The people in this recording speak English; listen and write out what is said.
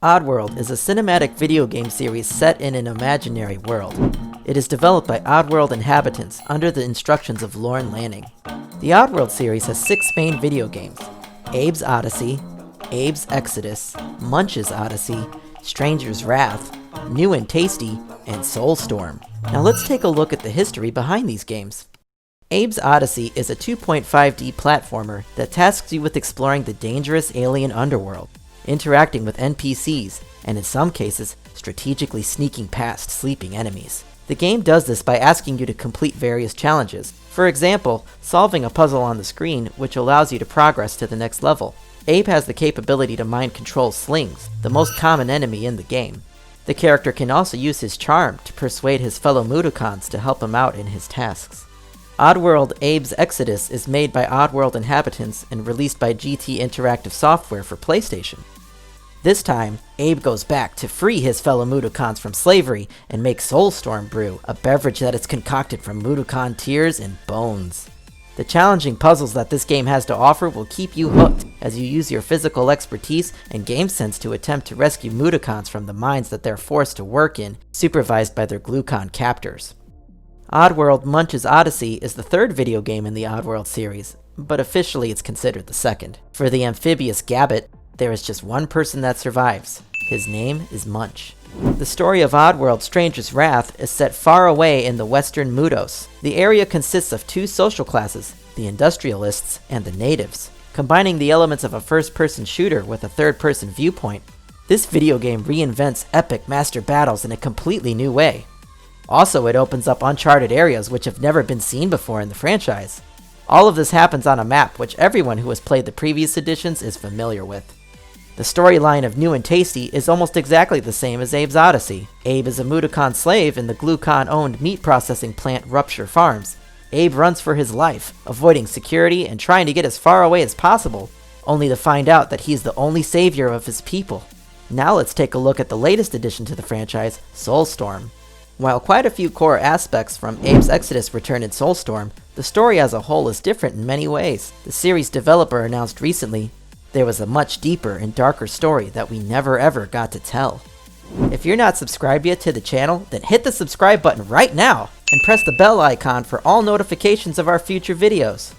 Oddworld is a cinematic video game series set in an imaginary world. It is developed by Oddworld inhabitants under the instructions of Lorne Lanning. The Oddworld series has 6 main video games: Abe's Odyssey, Abe's Exodus, Munch's Odyssey, Stranger's Wrath, New and Tasty, and Soulstorm. Now let's take a look at the history behind these games. Abe's Odyssey is a 2.5D platformer that tasks you with exploring the dangerous alien underworld, interacting with NPCs, and in some cases, strategically sneaking past sleeping enemies. The game does this by asking you to complete various challenges. For example, solving a puzzle on the screen, which allows you to progress to the next level. Abe has the capability to mind control slings, the most common enemy in the game. The character can also use his charm to persuade his fellow Mudokons to help him out in his tasks. Oddworld Abe's Exodus is made by Oddworld inhabitants and released by GT Interactive Software for PlayStation. This time, Abe goes back to free his fellow Mudokons from slavery and make Soulstorm Brew, a beverage that is concocted from Mudokon tears and bones. The challenging puzzles that this game has to offer will keep you hooked as you use your physical expertise and game sense to attempt to rescue Mudokons from the mines that they're forced to work in, supervised by their Glukkon captors. Oddworld Munch's Odyssey is the 3rd video game in the Oddworld series, but officially it's considered the 2nd. For the amphibious Gabbit, there is just one person that survives. His name is Munch. The story of Oddworld Stranger's Wrath is set far away in the western Mudos. The area consists of 2 social classes, the industrialists and the natives. Combining the elements of a first-person shooter with a third-person viewpoint, this video game reinvents epic master battles in a completely new way. Also, it opens up uncharted areas which have never been seen before in the franchise. All of this happens on a map which everyone who has played the previous editions is familiar with. The storyline of New and Tasty is almost exactly the same as Abe's Odyssey. Abe is a Mudokon slave in the Glukkon-owned meat processing plant Rupture Farms. Abe runs for his life, avoiding security and trying to get as far away as possible, only to find out that he's the only savior of his people. Now let's take a look at the latest addition to the franchise, Soulstorm. While quite a few core aspects from Abe's Exodus return in Soulstorm, the story as a whole is different in many ways. The series developer announced recently there was a much deeper and darker story that we never ever got to tell. If you're not subscribed yet to the channel, then hit the subscribe button right now and press the bell icon for all notifications of our future videos.